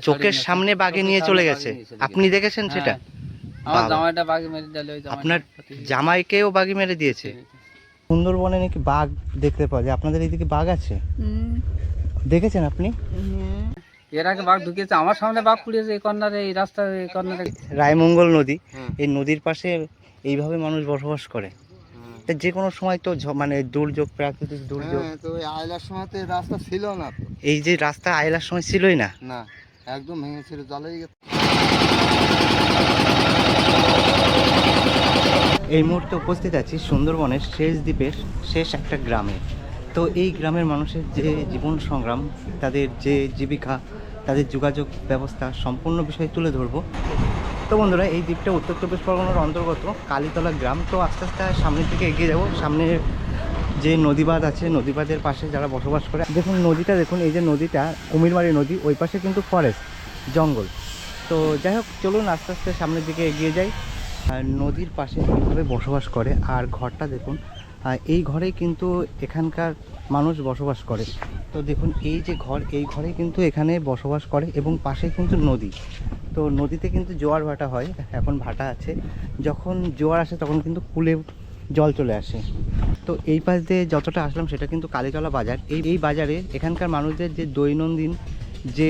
চোখের সামনে বাঘে নিয়ে চলে গেছে, আপনি দেখেছেন সেটা? আমার জামাইটা বাঘে মেরে দিল। আপনার জামাইকেও বাঘে মেরে দিয়েছে? সুন্দরবনে নাকি বাঘ দেখতে পাওয়া যায়, আপনাদের এইদিকে বাঘ আছে? দেখেছেন আপনি? এর আগে বাঘ ঢুকেছে আমার সামনে, বাঘ পুড়িয়েছে এই কর্নারে, এই রাস্তার এই কর্নারে। রায়মঙ্গল নদী, এই নদীর পাশে এইভাবে মানুষ বসবাস করে। তা যে কোনো সময় তো মানে দুর্যোগ, প্রাকৃতিক দুর্যোগ। তো ওই আয়লার সময় তো এই রাস্তা ছিল না তো। এই যে রাস্তা আইলার সময় ছিলই না, না, একদম ভেঙেছিল, জলেই গেছে। এই মুহূর্তে উপস্থিত আছি সুন্দরবনের শেষ দ্বীপের শেষ একটা গ্রামে। তো এই গ্রামের মানুষের যে জীবন সংগ্রাম, তাদের যে জীবিকা, তাদের যোগাযোগ ব্যবস্থা সম্পূর্ণ বিষয় তুলে ধরবো। তো বন্ধুরা, এই দ্বীপটা উত্তর চব্বিশ পরগনার অন্তর্গত কালীতলা গ্রাম। তো আস্তে আস্তে সামনের দিকে এগিয়ে যাব। সামনের যে নদীবাঁধ আছে, নদীবাঁধের পাশে যারা বসবাস করে, দেখুন নদীটা, দেখুন এই যে নদীটা কুমিরমারি নদী, ওই পাশে কিন্তু ফরেস্ট, জঙ্গল। তো যাই হোক, চলুন আস্তে আস্তে সামনের দিকে এগিয়ে যাই। আর নদীর পাশে এইভাবে বসবাস করে। আর ঘরটা দেখুন, এই ঘরেই কিন্তু এখানকার মানুষ বসবাস করে। তো দেখুন এই যে ঘর, এই ঘরে কিন্তু এখানে বসবাস করে এবং পাশে কিন্তু নদী। তো নদীতে কিন্তু জোয়ার ভাটা হয়, এখন ভাটা আছে। যখন জোয়ার আসে তখন কিন্তু কুলে জল চলে আসে। তো এই পাশ দিয়ে যতটা আসলাম সেটা কিন্তু কালীতলা বাজার। এই বাজারে এখানকার মানুষদের যে দৈনন্দিন যে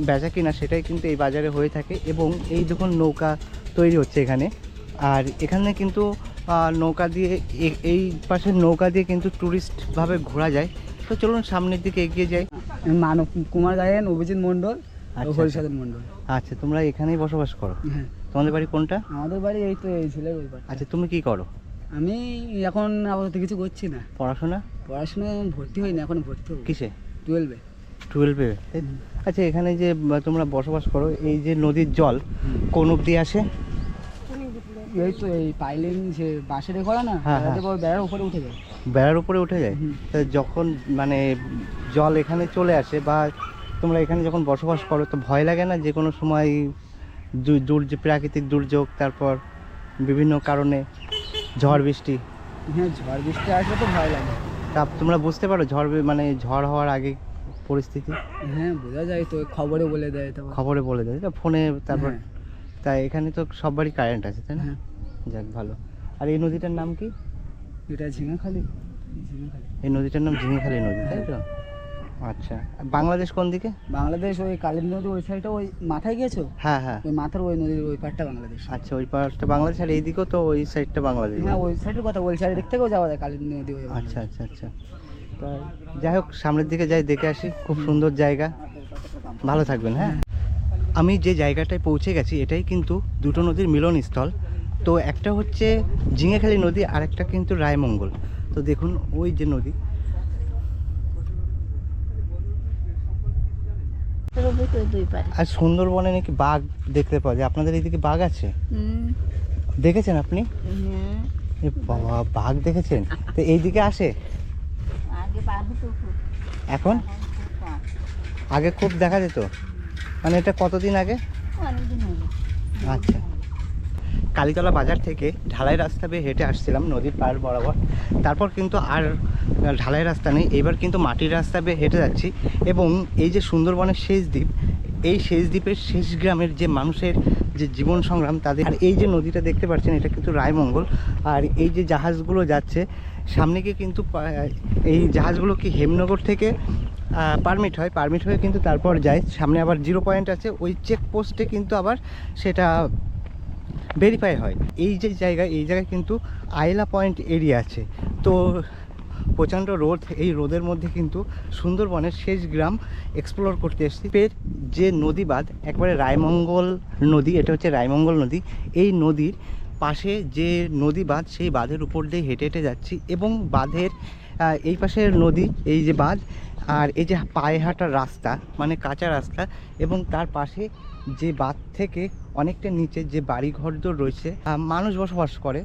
বেচা কিনা, সেটাই কিন্তু এই বাজারে হয়ে থাকে। এবং এই দেখুন নৌকা তৈরি হচ্ছে এখানে। আর এখানে কিন্তু নৌকা দিয়ে, এই পাশের নৌকা দিয়ে কিন্তু ট্যুরিস্টভাবে ঘোরা যায়। তো চলুন সামনের দিকে এগিয়ে যাই। মানব কুমার গায়েন, অভিজিৎ মণ্ডল, হরিসাধন মণ্ডল। আচ্ছা, তোমরা এখানেই বসবাস করো? হ্যাঁ। তোমাদের বাড়ি কোনটা? আমাদের বাড়ি এই তো এই ছেলের ওই পাশে। আচ্ছা, তুমি কি করো? আমি এখন আপাতত কিছু করছি না। পড়াশোনা? পড়াশোনা ভর্তি হয়নি, এখন ভর্তি হবো। কিসে? 12-এ। 12-এ? আচ্ছা, এখানে যে তোমরা বসবাস করো, এই যে নদীর জল কোন অবধি আসে? এই তো এই পাইলিং যে বাঁশের করা না, বেড়ার উপরে উঠে যায়। বেড়ার উপরে উঠে যায়? তা যখন মানে জল এখানে চলে আসে, বা তোমরা এখানে যখন বসবাস করো, তো ভয় লাগে না যে কোনো সময় প্রাকৃতিক দুর্যোগ, তারপর বিভিন্ন কারণে ঝড় বৃষ্টি? হ্যাঁ, ঝড় বৃষ্টি আসলে তো ভয় লাগে। তা তোমরা বুঝতে পারো মানে ঝড় হওয়ার আগে পরিস্থিতি? হ্যাঁ, বোঝা যায় তো, খবরে বলে দেয় তো। খবরে বলে দেয়, ফোনে, তারপর? তাই এখানে তো সব বাড়ি কারেন্ট আছে, তাই না? যাক, ভালো। আর এই নদীটার নাম কি? এটা ঝিঙাখালি। এই নদীটার নাম ঝিঙেখালি নদী, তাই তো? আচ্ছা, বাংলাদেশ কোন দিকে? বাংলাদেশ ওই কালী নদী ওই সাইডটা, ওই মাথায় গেছো? হ্যাঁ হ্যাঁ, ওই মাথার ওই নদীর ওই পাড়টা বাংলাদেশ। আচ্ছা, ওই পাশটা বাংলাদেশ, আর এইদিকেও তো ওই সাইডটা বাংলাদেশ? হ্যাঁ, ওই সাইডের কথা বলছি, আর এদিক থেকেও যাওয়া যায় কালী নদী। আচ্ছা আচ্ছা আচ্ছা। তা যাই হোক, সামনের দিকে যাই, দেখে আসি। খুব সুন্দর জায়গা, ভালো থাকবেন। হ্যাঁ, আমি যে জায়গাটায় পৌঁছে গেছি, এটাই কিন্তু দুটো নদীর মিলনস্থল। তো একটা হচ্ছে ঝিঙেখালি নদী, আর একটা কিন্তু রায়মঙ্গল। তো দেখুন ওই যে নদী। আর সুন্দরবনে নাকি বাঘ দেখতে পাওয়া যায়, আপনাদের এইদিকে বাঘ আছে? দেখেছেন আপনি? এ বাবা, বাঘ দেখেছেন? তো এইদিকে আসে এখন? আগে খুব দেখা যেত? মানে এটা কতদিন আগে? আচ্ছা, কালীতলা বাজার থেকে ঢালাই রাস্তা বেয়ে হেঁটে আসছিলাম নদীর পাড় বরাবর। তারপর কিন্তু আর ঢালাই রাস্তা নেই, এবার কিন্তু মাটির রাস্তা বেয়ে হেঁটে যাচ্ছি। এবং এই যে সুন্দরবনের শেষ দ্বীপ, এই শেষ দ্বীপের শেষ গ্রামের যে মানুষের যে জীবন সংগ্রাম, তাদের। আর এই যে নদীটা দেখতে পাচ্ছেন, এটা কিন্তু রায়মঙ্গল। আর এই যে জাহাজগুলো যাচ্ছে সামনে গিয়ে, কিন্তু এই জাহাজগুলো কি হেমনগর থেকে পারমিট হয়ে কিন্তু তারপর যায় সামনে। আবার 0 পয়েন্ট আছে, ওই চেকপোস্টে কিন্তু আবার সেটা ভেরিফাই হয়। এই যে জায়গা, এই জায়গায় কিন্তু আইলা পয়েন্ট এরিয়া আছে। তো প্রচণ্ড রোদ, এই রোদের মধ্যে কিন্তু সুন্দরবনের শেষ গ্রাম এক্সপ্লোর করতে এসেছি। পের যে নদীবাঁধ, একবারে রায়মঙ্গল নদী, এটা হচ্ছে রায়মঙ্গল নদী। এই নদীর পাশে যে নদী বাঁধ, সেই বাঁধের উপর দিয়ে হেঁটে হেঁটে যাচ্ছি। এবং বাঁধের এই পাশের নদী, এই যে বাঁধ, আর এই যে পায়ে হাঁটার রাস্তা, মানে কাঁচা রাস্তা। এবং তার পাশে যে বাঁধ থেকে অনেকটা নিচে যে বাড়িঘরদোর রয়েছে, মানুষ বসবাস করে,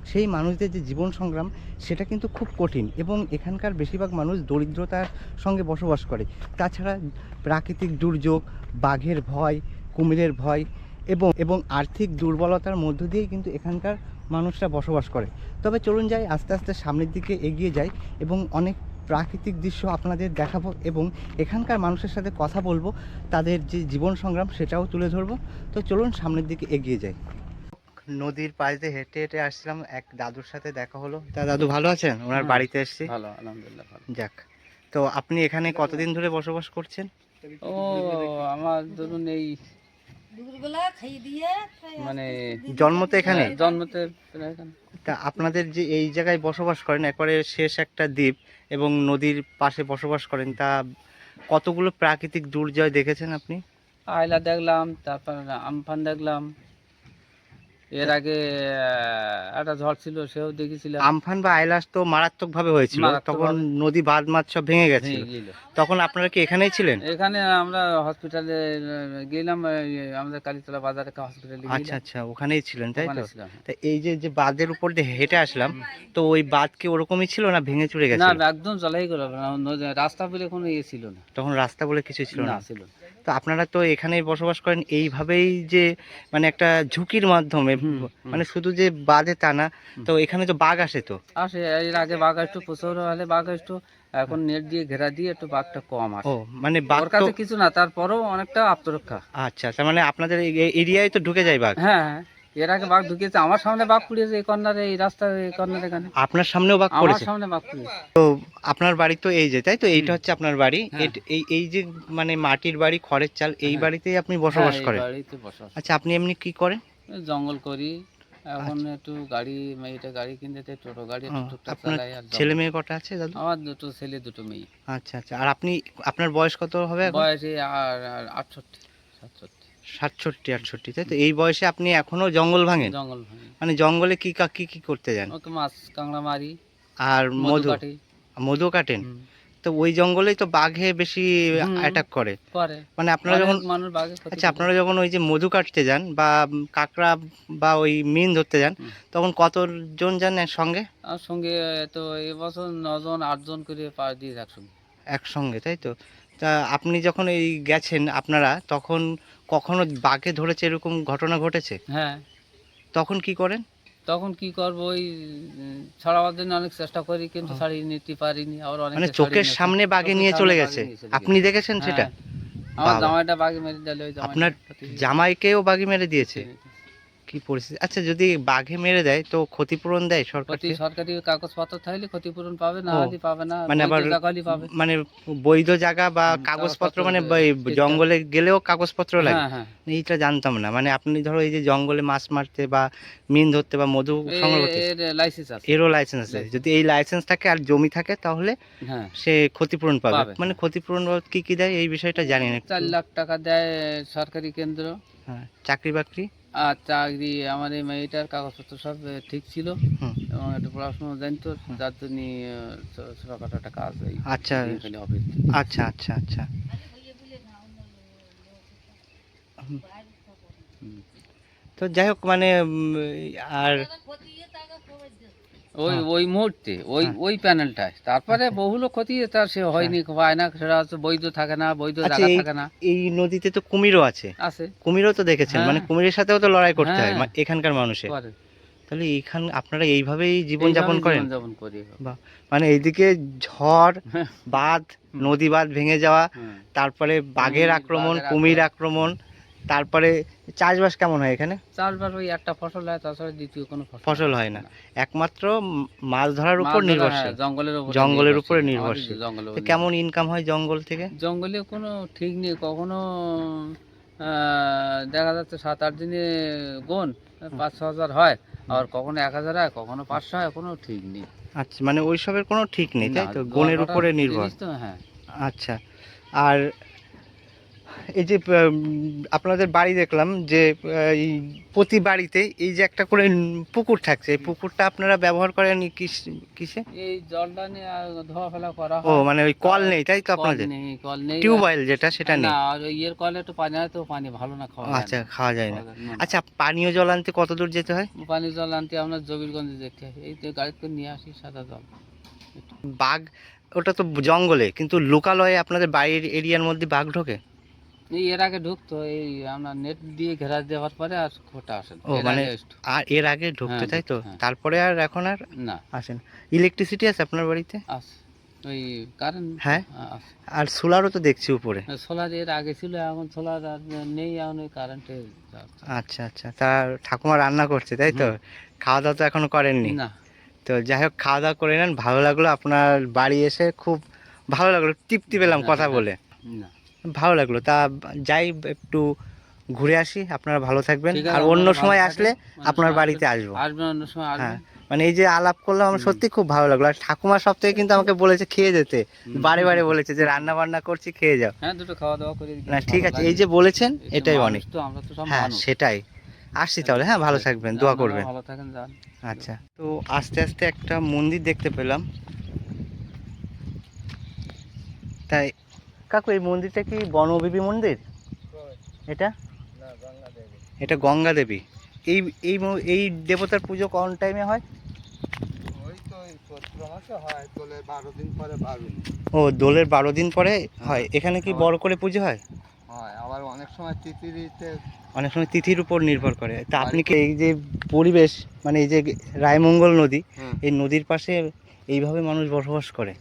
সেই মানুষদের যে জীবন সংগ্রাম, সেটা কিন্তু খুব কঠিন। এবং এখানকার বেশিরভাগ মানুষ দরিদ্রতার সঙ্গে বসবাস করে। তাছাড়া প্রাকৃতিক দুর্যোগ, বাঘের ভয়, কুমিরের ভয় এবং আর্থিক দুর্বলতার মধ্য দিয়েই কিন্তু এখানকার মানুষরা বসবাস করে। তবে চলুন যাই, আস্তে আস্তে সামনের দিকে এগিয়ে যাই এবং অনেক প্রাকৃতিক দৃশ্য আপনাদের দেখাবো এবং এখানকার মানুষের সাথে কথা বলবো, তাদের যে জীবন সংগ্রাম সেটাও তুলে ধরবো। তো চলুন সামনের দিকে এগিয়ে যাই। নদীর পাশ দিয়ে হেঁটে হেঁটে আসছিলাম, এক দাদুর সাথে দেখা হলো। তা দাদু ভালো আছেন? ওনার বাড়িতে এসেছি। ভালো, আলহামদুলিল্লাহ ভালো। যাক, তো আপনি এখানে কতদিন ধরে বসবাস করছেন? ও আমার ধরুন এই মানে জন্ম তো এখানে? জন্মতে প্রায় এখানে। তা আপনাদের যে এই জায়গায় বসবাস করেন, একবারে শেষ একটা দ্বীপ এবং নদীর পাশে বসবাস করেন, তা কতগুলো প্রাকৃতিক দুর্জয় দেখেছেন আপনি? আয়লা দেখলাম, তারপর আমফান দেখলাম। এর আগে একটা ঝড় ছিল, সেও দেখেছিলাম। আমফান বা আইলাস তো মারাত্মক ভাবে হয়েছিল, তখন মারাত্মকভাবে। নদী বাঁধ মাছ সব ভেঙে গেছিল। ভেঙে গেল। তখন আপনারা কি এখানেই ছিলেন? এখানে আমরা হসপিটালে গেলাম, আমাদের কালীতলা বাজারে একটা হসপিটালে আচ্ছা আচ্ছা, ওখানেই ছিলেন তাই ওখানে তো? ছিলাম। তা এই যে যে বাঁধের উপর দিয়ে হেঁটে আসলাম, তো ওই বাঁধ কি ওরকমই ছিল না ভেঙে চুরে না, গেছে? একদম জলাই গেল, রাস্তা বলে কোনো ইয়ে ছিল না। তখন রাস্তা বলে কিছু ছিল না, না। ছিল না। তো আপনারা তো এখানেই বসবাস করেন এইভাবেই, যে মানে একটা ঝুঁকির মাধ্যমে, মানে শুধু যে বাঁধে তা না, তো এখানে তো বাঘ আসে তো? আসে, এর আগে বাঘ আসতো, প্রচুর হলে বাঘ আসতো। এখন নেট দিয়ে ঘেরা দিয়ে একটু বাঘটা কম ও আসে। মানে বাঘ ওর তো, কাছে কিছু না, তারপরেও অনেকটা আত্মরক্ষা। আচ্ছা আচ্ছা, মানে আপনাদের এরিয়ায় তো ঢুকে যায় বাঘ? হ্যাঁ হ্যাঁ, এর আগে বাঘ ঢুকিয়েছে, আমার সামনে বাঘ পুড়িয়েছে এই কর্নারে, এই রাস্তার এই কর্নারে এখানে আপনার সামনেও বাঘ আমার পড়েছে? সামনে বাঘ পুড়িয়েছে। তো আপনার বাড়ি তো এই যে, তাই তো? এইটা হচ্ছে আপনার বাড়ি? হ্যাঁ। এই এই যে মানে মাটির বাড়ি, খড়ের চাল, এই হ্যাঁ। বাড়িতেই আপনি হ্যাঁ, বসবাস এই করেন? বাড়িতে বসবাস। আচ্ছা, আপনি এমনি কি করেন? এই জঙ্গল করি এখন, একটু গাড়ি, এটা গাড়ি কিনতে, টোটো গাড়ি একটু টুকটাক আপনার চালাই। আর ছেলে মেয়ে কটা আছে দাদু? আমার দুটো ছেলে, দুটো মেয়ে। আচ্ছা আচ্ছা, আর আপনি, আপনার বয়স কত হবে এখন? বয়সে আর 68 67। 67 68, তাই তো? এই বয়সে আপনি এখনো জঙ্গল ভাঙেন? জঙ্গল ভাঙি, মানে জঙ্গলে কি কি কি করতে যান? ও তো মাছ কাঁকড়া মারি, আর মধু কাটি। মধু কাটেন? হুম। তো ওই জঙ্গলেই তো বাঘে বেশি অ্যাটাক করে। করে মানে আপনারা যখন, অনেক মানুষ বাঘে ক্ষতি আচ্ছা করে। আপনারা যখন ওই যে মধু কাটতে যান বা কাঁকড়া বা ওই মিন ধরতে যান, হুম। তখন কতজন যান সঙ্গে? আর সঙ্গে তো এবছর 9 জন 8 জন করে পার দিয়ে একসঙ্গে। একসঙ্গে, তাই তো? তা আপনি যখন এই গেছেন আপনারা, তখন কখনো বাঘে ধরেছে এরকম ঘটনা ঘটেছে? হ্যাঁ, তখন কি করেন? তখন কি করবো, ওই ছাড়াবার জন্য অনেক চেষ্টা করি, কিন্তু ছাড়িয়ে নিতে পারিনি। আবার অনেক মানে চোখের সামনে বাঘে নিয়ে চলে গেছে? আপনি দেখেছেন সেটা? আমার বাবা। জামাইটা বাঘে মেরে দিলে, ওই আপনার জামাইকেও বাঘে মেরে দিয়েছে? কি পরিস্থিতি! আচ্ছা, যদি বাঘে মেরে দেয় তো ক্ষতিপূরণ দেয় সরকার থেকে? সরকারি কাগজপত্র থাকলে ক্ষতিপূরণ পাবে, না ও, হলে পাবে না। মানে আবার বৈধ জায়গা হলে পাবে। মানে বৈধ জায়গা বা কাগজপত্র, মানে জঙ্গলে গেলেও কাগজপত্র লাগে? হ্যাঁ হ্যাঁ, এইটা জানতাম না। মানে আপনি ধরো এই যে জঙ্গলে মাছ মারতে বা মিন ধরতে বা মধু সংগ্রহ করতে, এর লাইসেন্স আছে। এরও লাইসেন্স আছে? যদি এই লাইসেন্স থাকে আর জমি থাকে তাহলে হ্যাঁ, সে ক্ষতিপূরণ পাবে। পাবে। মানে ক্ষতিপূরণ বাবদ কি কি দেয় এই বিষয়টা জানি না। 4 লাখ টাকা দেয় সরকারি কেন্দ্র। হ্যাঁ, চাকরি বাকরি? আর চাকরি, আমার এই মেয়েটার কাগজপত্র সব ঠিক ছিল হুম। এবং একটু পড়াশোনা জানতো, যার জন্য ছোটখাটো একটা কাজ এই আচ্ছা খালি অফিস। আচ্ছা আচ্ছা আচ্ছা। তো যাই হোক, মানে আর ওই মুহূর্তে ওই প্যানেলটায়, তারপরে বহু লোক ক্ষতি, তার সে হয়নি, পায় না, সেটা হচ্ছে বৈধ থাকে না, বৈধ আচ্ছা, জায়গা থাকে না। এই নদীতে তো কুমিরও আছে? আছে। কুমিরও তো দেখেছেন? হ্যাঁ। মানে কুমিরের সাথেও তো লড়াই করতে হয় হ্যাঁ। এখানকার মানুষের। করে। তাহলে এইখান আপনারা এইভাবেই জীবন যাপন এইভাবেই করেন? জীবনযাপন করি। বাহ, মানে এইদিকে ঝড়, বাঁধ, নদী বাঁধ ভেঙে যাওয়া, হুম। তারপরে বাঘের আক্রমণ, কুমির আক্রমণ, তারপরে চাষবাস কেমন হয় এখানে? চাষবাস ওই একটা ফসল হয়, তাছাড়া দ্বিতীয় কোনো ফসল হয় না, একমাত্র মাছ ধরার উপর মাছ ধরা, নির্ভরশীল, হ্যাঁ, জঙ্গলের উপরে আমাদের নির্ভরশীল। জঙ্গলের তো উপর কেমন ইনকাম হয় জঙ্গল থেকে? জঙ্গলে কোনো ঠিক নেই, কখনো দেখা যাচ্ছে 7-8 দিনে গুণ 5-6 হাজার হয়, আর কখনো 1,000 হয়, কখনো 500 হয়, কোনো ঠিক নেই। আচ্ছা, মানে ওইসবের কোনো ঠিক নেই, তাই না, তো? গুণের দর উপরে হঠাৎ নির্ভর। জিনিস তো, হ্যাঁ। আচ্ছা, আর এই যে আপনাদের বাড়ি দেখলাম যে এই প্রতি বাড়িতে এই যে একটা করে পুকুর থাকছে, এই পুকুরটা আপনারা ব্যবহার করেন কিসে? এই জলটা নিয়ে ধোয়া ফেলা করা ও, হয়। মানে ওই কল নেই তাই তো আপনাদের? কল নেই। টিউবওয়েল যেটা, সেটা নেই? না, আর ওই ইয়ের কলে একটু পানি হয়, তো পানি ভালো না, খাওয়া যায় আচ্ছা, না। খাওয়া যায় না। খাওয়া যায় না। আচ্ছা, পানীয় জল আনতে কত দূর যেতে হয়? পানি জল আনতে আমরা জবিরগঞ্জে যেতে হয়, এই তো গাড়িতে করে নিয়ে আসি সাদা জল। বাঘ, ওটা তো জঙ্গলে, কিন্তু লোকালয়ে আপনাদের বাড়ির এরিয়ার মধ্যে বাঘ ঢোকে? এই এর আগে ঢুকতো, এই আমরা নেট দিয়ে ঘেরা দেওয়ার পরে আর খোটা আসে না। ও, এর মানে আগে আসতো। আর এর আগে ঢুকতে, হ্যাঁ, তাই তো? হ্যাঁ। তারপরে আর এখন আর না, আসেন? ইলেকট্রিসিটি আছে আপনার বাড়িতে? আছে। ওই কারেন্ট হ্যাঁ আর সোলারও তো দেখছি উপরে। সোলার এর আগে ছিল, এখন সোলার আর নেই, এখন ওই কারেন্টে যাচ্ছে। আচ্ছা আচ্ছা, তা ঠাকুমা রান্না করছে তাই তো? খাওয়া দাওয়া তো এখনো করেননি? না তো যাই হোক, খাওয়া দাওয়া করে নেন। ভালো লাগলো আপনার বাড়ি এসে, খুব ভালো লাগলো, তৃপ্তি পেলাম কথা বলে, না ভালো লাগলো। তা যাই একটু ঘুরে আসি, আপনারা ভালো থাকবেন। ঠিক আছে, আর অন্য আপনারা ভালো সময় থাকেন, আসলে অন্য আপনার সময় বাড়িতে আসবো। আসবেন, অন্য সময় হ্যাঁ, আসবেন। মানে এই যে আলাপ করলাম আমার সত্যি খুব ভালো লাগলো। আর ঠাকুমা সব থেকে কিন্তু আমাকে বলেছে খেয়ে যেতে, বারে বারে বলেছে যে রান্না বান্না করছি, খেয়ে যাও। হ্যাঁ, দুটো খাওয়া দাওয়া করে না ঠিক আছে, এই যে বলেছেন এটাই অনেক। তো আমরা তো সব হ্যাঁ মানুষ। সেটাই। আসছি তাহলে, হ্যাঁ ভালো থাকবেন, দোয়া আপনারাও করবেন। ভালো থাকেন, যান। আচ্ছা, তো আস্তে আস্তে একটা মন্দির দেখতে পেলাম। তাই কাকু, এই মন্দিরটা কি বনবিবি মন্দির? এটা এটা গঙ্গা দেবী। এই এই এই দেবতার পুজো কোন টাইমে হয়? ওই তো ওই চৈত্র মাসে হয়, তোলে 12 দিন পরে বারুন ও, দোলের 12 দিন পরে হয়। এখানে কি বড় করে পুজো হয়? হয়, আবার অনেক সময় তিথিতে অনেক সময় তিথির উপর নির্ভর করে। তা আপনি কি এই যে পরিবেশ, মানে এই যে রায়মঙ্গল নদী, এই নদীর পাশে এইভাবে মানুষ বসবাস করে,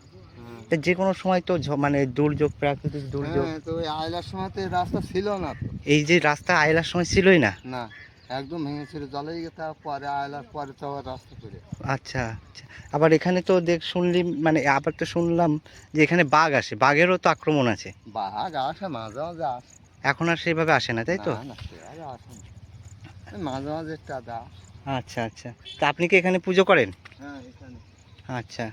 তা যে কোনো সময় তো মানে দুর্যোগ, প্রাকৃতিক দুর্যোগ। হ্যাঁ, তো ওই আয়লার সময় তো এই রাস্তা ছিল না তো। এই যে রাস্তা আইলার সময় ছিলই না? না, একদম ভেঙেছিল, জলে গেছে, পরে আয়লার পরে তো আবার রাস্তা করে। আচ্ছা আচ্ছা। আবার এখানে তো শুনলি, মানে আবার তো শুনলাম যে এখানে বাঘ আসে, বাঘেরও তো আক্রমণ আছে। বাঘ আসে, মাঝে মাঝে আসে। এখন আর সেভাবে আসে না তাই তো? না না, সেভাবে আসে না, ওই মাঝে মাঝে একটা আধা আসে। আচ্ছা আচ্ছা। তা আপনি কি এখানে পুজো করেন? হ্যাঁ, এখানে। আচ্ছা।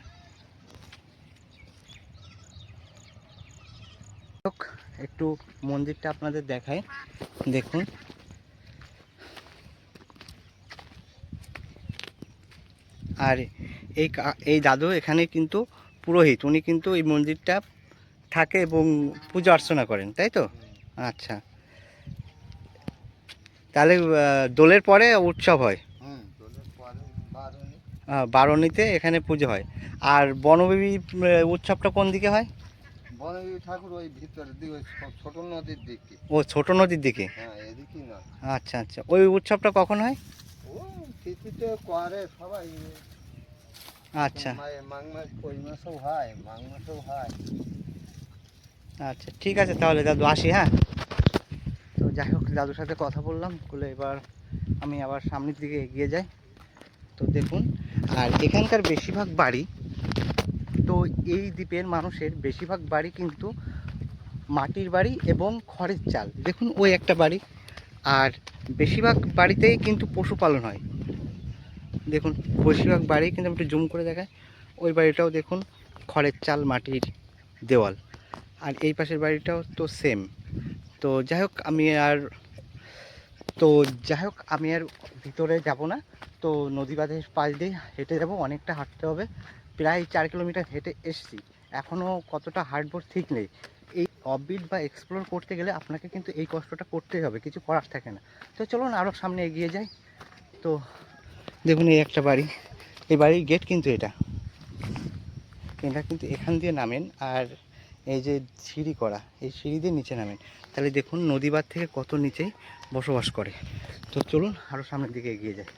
একটু মন্দিরটা আপনাদের দেখাই, দেখুন। আর এই দাদু এখানে কিন্তু পুরোহিত, উনি কিন্তু এই মন্দিরটা থাকে এবং পূজা অর্চনা করেন তাই তো? আচ্ছা, তাহলে দোলের পরে উৎসব হয়, দোলের পরে বারুনি। বারণীতে এখানে পুজো হয়। আর বনবিবি উৎসবটা কোন দিকে হয়? বনদেবী ঠাকুর ওই ভিতরের দিকে, ওই ছোট নদীর দিকে। ও, ছোট নদীর দিকে। হ্যাঁ, এদিকে না। আচ্ছা আচ্ছা, ওই উৎসবটা কখন হয়? ও তিথিতে করে সবাই। আচ্ছা মাঘ মাস, পৌষ মাসেও হয়, মাঘ মাসেও হয়। আচ্ছা, ঠিক আছে তাহলে দাদু, আসি। হ্যাঁ, তো যাই হোক, দাদুর সাথে কথা বললাম বলে এবার আমি আবার সামনের দিকে এগিয়ে যাই। তো দেখুন, আর এখানকার বেশিরভাগ বাড়ি, তো এই দ্বীপের মানুষের বেশিরভাগ বাড়ি কিন্তু মাটির বাড়ি এবং খড়ের চাল। দেখুন ওই একটা বাড়ি, আর বেশিরভাগ বাড়িতেই কিন্তু পশুপালন হয়। দেখুন বেশিরভাগ বাড়ি কিন্তু, আমি একটু জুম করে দেখাই, ওই বাড়িটাও দেখুন খড়ের চাল, মাটির দেওয়াল। আর এই পাশের বাড়িটাও তো সেম। তো যাই হোক, আমি আর ভিতরে যাব না। তো নদী বাঁধের পাশ দিয়ে হেঁটে যাব, অনেকটা হাঁটতে হবে, প্রায় 4 কিলোমিটার হেঁটে এসেছি। এখনও কতটা হাঁটবো ঠিক নেই। এই অফবিট বা এক্সপ্লোর করতে গেলে আপনাকে কিন্তু এই কষ্টটা করতেই হবে, কিছু করার থাকে না। তো চলুন আরও সামনে এগিয়ে যাই। তো দেখুন এই একটা বাড়ি, এই বাড়ির গেট কিন্তু এটা কিন্তু এখান দিয়ে নামেন, আর এই যে সিঁড়ি করা, এই সিঁড়ি দিয়ে নিচে নামেন, তাহলে দেখুন নদীবাঁধ থেকে কত নিচেই বসবাস করে। তো চলুন আরও সামনের দিকে এগিয়ে যাই।